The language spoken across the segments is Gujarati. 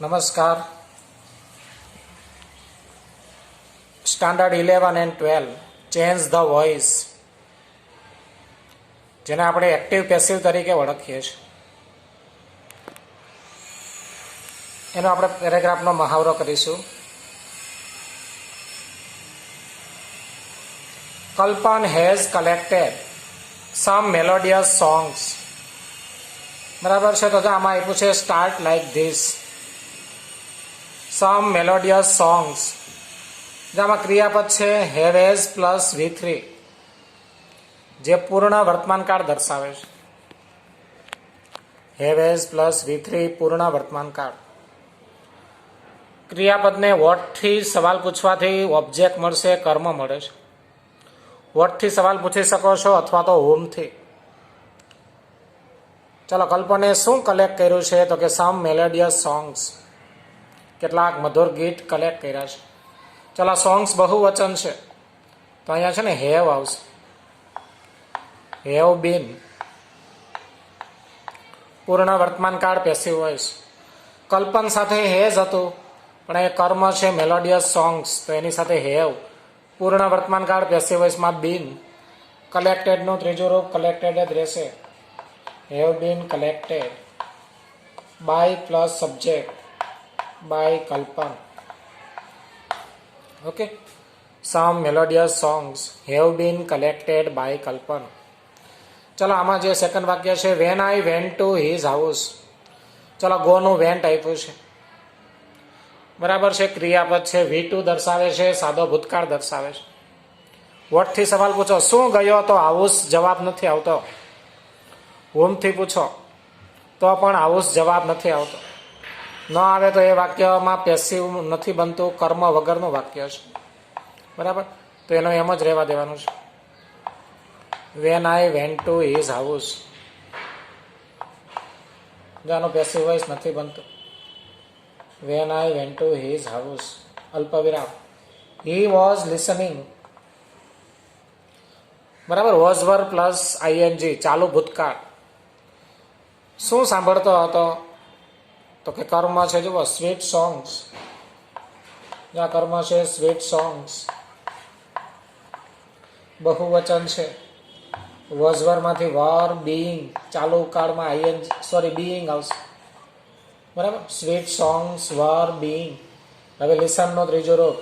નમસ્કાર. Standard 11 and 12 change the voice, જેને આપણે એક્ટિવ પેસિવ તરીકે ઓળખીએ છીએ, એનો આપણે પેરેગ્રાફનો મહાવરો કરીશું. Kalpan has collected some melodious songs. બરાબર છે, તો આમાં આપ્યું છે start like this, some melodious songs. જેમાં ક્રિયાપદ છે હેવ એઝ પ્લસ V3, જે પૂર્ણ વર્તમાનકાળ દર્શાવે છે. હેવ એઝ પ્લસ V3 પૂર્ણ વર્તમાનકાળ. ક્રિયાપદને વોટથી સવાલ પૂછવાથી ઓબ્જેક્ટ મળશે, કર્મ મળે છે. વોટથી સવાલ પૂછી શકો છો અથવા તો હોમથી. ચાલો, કલ્પને શું કલેક્ટ કર્યું છે? તો કે સમ મેલોડિયસ સોંગ્સ, કેટલાક મધુર ગીત કલેક્ટ કર્યા છે. ચાલો, સોંગ્સ બહુવચન છે તો અહીંયા છે ને હેવ આવશે. હેવ બીન પૂર્ણ વર્તમાનકાળ પેસિવ વોઇસ. કલ્પન સાથે હેઝ હતું, પણ એ કર્મ છે મેલોડિયસ સોંગ્સ, તો એની સાથે હેવ પૂર્ણ વર્તમાનકાળ પેસિવ વોઇસમાં બીન. કલેક્ટેડનું ત્રીજું રૂપ કલેક્ટેડ જ રહેશે. Have been collected by plus subject by Kalpan. Okay, some melodious songs have been collected by Kalpan. ચલો, આમાં જે સેકન્ડ વાક્ય છે when I went to his house. ચલો, ગોનું વેન્ટ આપ્યું છે, બરાબર છે. ક્રિયાપદ છે V2 દર્શાવે છે, સાદો ભૂતકાળ દર્શાવે છે. વોટથી સવાલ પૂછો, શું ગયો? તો હાઉસ જવાબ નથી આવતો. હોમથી પૂછો તો પણ હાઉસ જવાબ નથી આવતો. ન આવે તો એ વાક્યમાં પેસિવ નથી બનતું, કર્મ વગરનું વાક્ય છે, બરાબર. તો એનો એમ જ રહેવા દેવાનું છે. When I went to his house, આનું પેસિવ વોઇસ નથી બનતું. Van I went to his house, અલ્પવિરામ. હી વોઝ લિસનિંગ, બરાબર. વોઝ વર પ્લસ ING, ચાલુ ભૂતકાળ. શું સાંભળતો હતો? તો કે કર્મ છે, જુઓ સ્વીટ સોંગ્સ. જ્યાં કર્મ છે સ્વીટ સોંગ્સ, બહુવચન છે. વોઝવરમાંથી વર, બીઈંગ, ચાલુ કાળમાં બીઈંગ આવશે, બરાબર. સ્વીટ સોંગ્સ વર બીઈંગ. હવે લિસનનો ત્રીજો રૂપ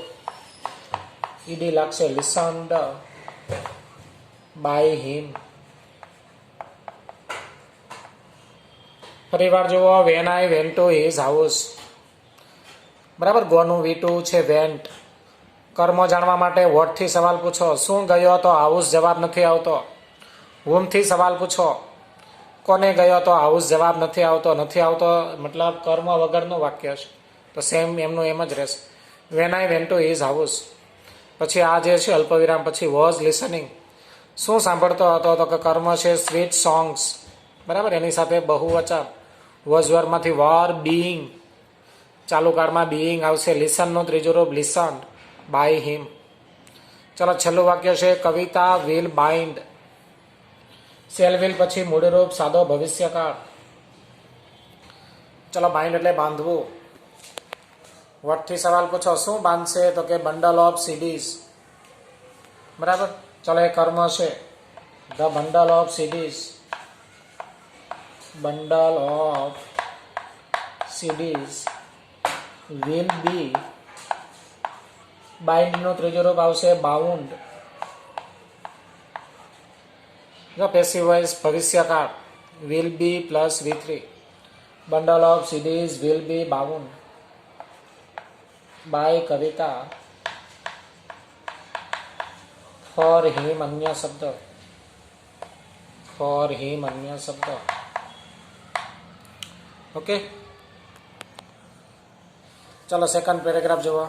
ED લાગશે, લિસન્ડ બાય હિમ. ફરીવાર જુઓ, when I went to his house, બરાબર. ગોનું V2 છે વેન્ટ. કર્મ જાણવા માટે વોટથી સવાલ પૂછો, શું ગયો? તો હાઉસ જવાબ નથી આવતો. હોમથી સવાલ પૂછો, કોને ગયો? તો હાઉસ જવાબ નથી આવતો. નથી આવતો મતલબ કર્મ વગરનું વાક્ય છે, તો સેમ એમનું એમ જ રહેશે. Van I went to his house. પછી આ જે છે અલ્પવિરામ પછી વોઝ લિસનિંગ. શું સાંભળતો હતો? તો કે કર્મ છે સ્વીટ સોંગ્સ, બરાબર. એની સાથે બહુવચન. વોઝવરમાંથી વર, બીઈંગ, ચાલુ કાળમાં બીઈંગ આવશે. લિસનનું ત્રીજું રૂપ લિસન બાય હિમ. ચલો, છેલ્લું વાક્ય છે કવિતા વિલ બાઇન્ડ. સેલ વિલ પછી મૂળરૂપ સાદો ભવિષ્યકાળ. ચલો, બાઇન્ડ એટલે બાંધવું. વટથી સવાલ પૂછો, શું બાંધશે? તો કે બંડલ ઓફ CDs, બરાબર. ચલો, એ કર્મ છે. The bundle of CDs, bundle of CDs will be. બાઇન્ડનું ત્રીજું રૂપ આવશે બાઉન્ડ. પેસિવ વોઇસ ભવિષ્યકાળ, will be plus V3. Bundle of CDs will be bound by Kavita. For him અન્ય શબ્દ, ફોર હિમ અન્ય શબ્દ. ઓકે, ચલો સેકન્ડ પેરેગ્રાફ જુઓ.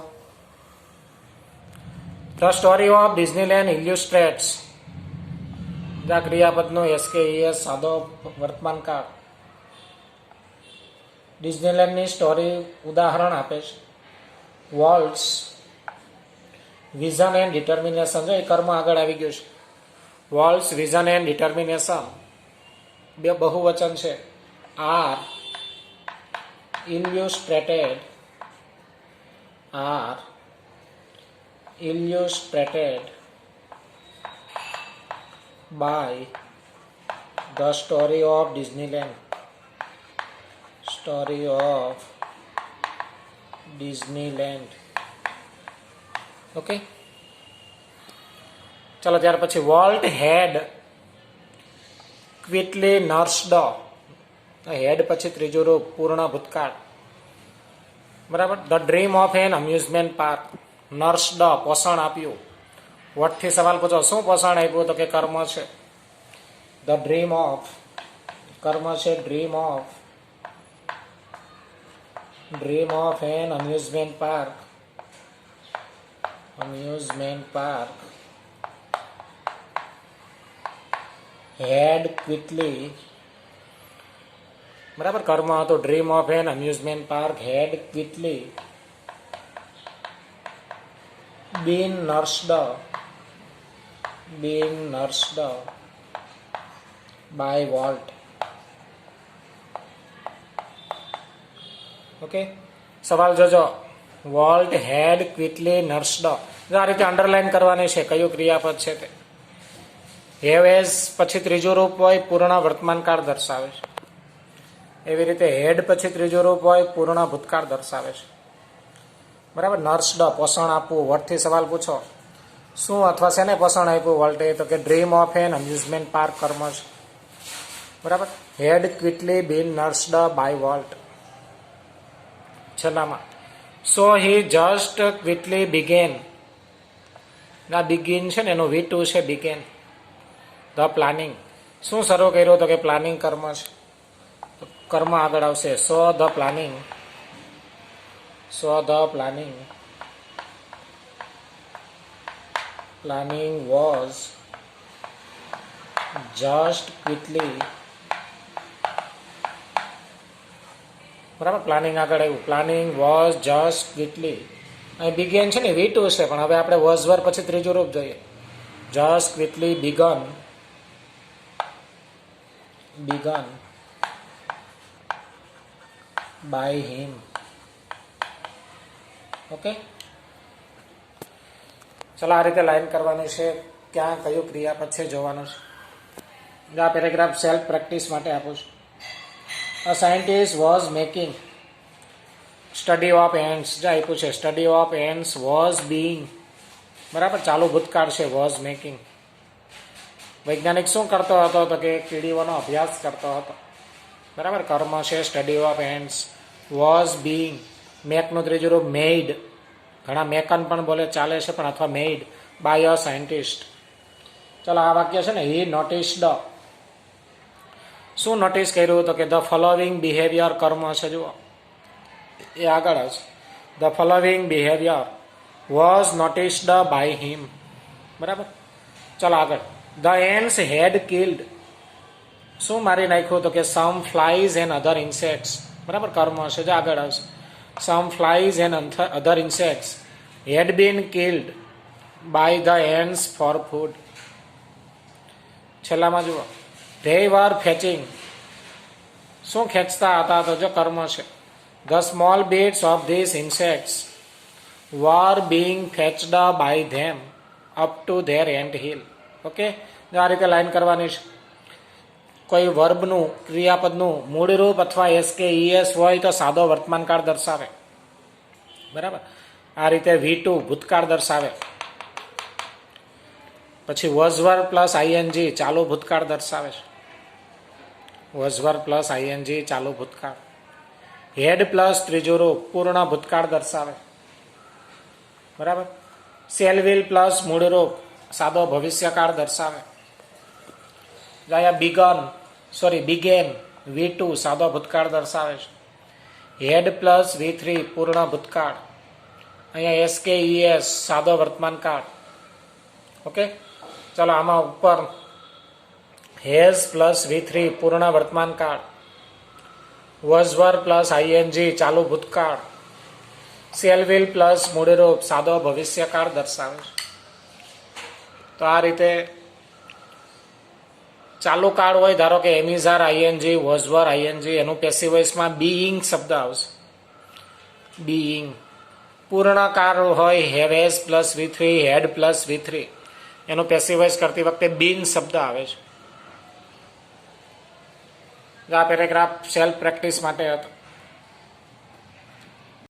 The story of Disneyland illustrates. જ્યાં ક્રિયાપદનું SKES સાદો વર્તમાનકાળ. ડિઝનીલેન્ડની સ્ટોરી ઉદાહરણ આપે છે. વોલ્ટ્સ, વિઝન એન્ડ ડિટર્મિનેશન. જો એ કર્મ આગળ આવી ગયું છે. વોલ્ટ્સ, વિઝન એન્ડ ડિટર્મિનેશન બે બહુવચન છે. Are illustrated are illustrated by the story of Disneyland. Story of Disneyland. Okay, ચલો ત્યાર પછી વોલ્ટ હેડ ક્વિકલી નર્સ્ડ. હેડ પછી ત્રીજું રૂપ પૂર્ણ ભૂતકાળ. બરાબર. The dream of an amusement park. Nursed પોષણ આપ્યું. વોટથી સવાલ પૂછો, શું પોષણ આપ્યું? તો કે કર્મ છે. ધ ડ્રીમ ઓફ, કર્મ છે dream of an amusement park. Had quickly, બરાબર. કર્મ હતો dream of an amusement park. Had quickly been nursed by Walt. Okay, સવાલ જોજો. Walt had quickly nursed. આ રીતે અંડરલાઈન કરવાની છે કયું ક્રિયાપદ છે તે. હેવ એઝ પછી ત્રીજું રૂપ હોય પૂર્ણ વર્તમાન કાળ દર્શાવે છે. એવી રીતે હેડ પછી ત્રીજું રૂપ હોય પૂર્ણ ભૂતકાળ દર્શાવે છે. બરાબર. નર્સ્ડ પોષણ આપવું. વોટથી સવાલ પૂછો, શું અથવા શેને પોષણ આપ્યું વોલ્ટે? તો કે dream of an amusement park કર્મ છે. બરાબર. Had quickly been nursed by Walt. છેલ્લામાં so he just quickly began. ના બિગિન છે ને એનું V2 છે બિગેન. The planning. શું શરૂ કર્યું? તો કે પ્લાનિંગ કર્મ છે. કર્મ આગળ આવશે. So the planning was just quickly. બરાબર. પ્લાનિંગ આગળ આવ્યું. Planning was just quickly. અહીં બિગેન છે ને V2 છે, પણ હવે આપણે વોઝ વર પછી ત્રીજું રૂપ જોઈએ. Just quickly began by him. Okay, ચલો આ રીતે લાઈન કરવાની છે. ક્યાં કયું ક્રિયાપદ છે જોવાનું છે. આ પેરેગ્રાફ સેલ્ફ પ્રેક્ટિસ માટે આપું છું. A scientist was making study of ants. જે આપ્યું છે study of ends was being. બરાબર. ચાલુ ભૂતકાળ છે વોઝ મેકિંગ. વૈજ્ઞાનિક શું કરતો હતો? તો કે કીડીઓનો અભ્યાસ કરતો હતો. બરાબર. કર્મ છે study of ends. Was being. મેકનું ત્રીજું રૂપ મેઇડ. ઘણા મેકન પણ બોલે, ચાલે છે, પણ અથવા મેઇડ બાય અ સાયન્ટિસ્ટ. ચલો આ વાક્ય છે ને હી નોટિસ્ડ. શું નોટિસ કર્યું? તો કે ધ ફોલોવિંગ બિહેવિયર. કર્મ છે જુઓ એ આગળ આવશે. The following behaviour was noticed by him. બરાબર. ચલો આગળ. The ants had killed. શું મારી નાખ્યું? તો કે some flies and other insects. બરાબર. કર્મ છે જે આગળ આવશે. Some flies and other insects had been killed by the ants for food. છેલ્લામાં જુઓ. They were fetching. શું ખેંચતા હતા? તો જો કર્મ છે. The small bits of these insects were being fetched by them up to their ant hill. Okay, આ રીતે લાઈન કરવાની છે. કોઈ વર્બનું ક્રિયાપદનું મૂળ રૂપ અથવા એસ કે ઈએસ હોય તો સાદો વર્તમાન કાળ દર્શાવે. બરાબર. આ રીતે V2 ભૂતકાળ દર્શાવે. પછી વોઝવર પ્લસ આઈએનજી ચાલુ ભૂતકાળ દર્શાવે છે. વોઝવર પ્લસ આઈએનજી ચાલુ ભૂતકાળ. હેડ પ્લસ ત્રીજું રૂપ પૂર્ણ ભૂતકાળ દર્શાવે. બરાબર. સેલ વિલ પ્લસ મૂળ રૂપ સાદો ભવિષ્યકાળ દર્શાવે. બિગેન V2 સાદો ભૂતકાળ દર્શાવે છે. હેડ પ્લસ V3 પૂર્ણ ભૂતકાળ. અહીંયા SKES સાદો વર્તમાન કાળ. ઓકે, ચલો આમાં ઉપર હેઝ પ્લસ V3 પૂર્ણ વર્તમાન કાળ. વોઝવર પ્લસ આઈએનજી ચાલુ ભૂતકાળ. સેલ વિલ પ્લસ મૂળરૂપ સાદો ભવિષ્યકાળ દર્શાવે છે. તો આ રીતે ચાલુ કાળ હોય, ધારો કે એમિઝાર આઈએનજી, વોઝવર આઈએનજી, એનું પેસિવ વોઇસમાં બીઇંગ શબ્દ આવશે. બીઈંગ. પૂર્ણકાર હોય have has plus V3, had plus V3, એનું પેસિવાઇઝ કરતી વખતે બીન શબ્દ આવે છે. આ પેરેગ્રાફ સેલ્ફ પ્રેક્ટિસ માટે હતો.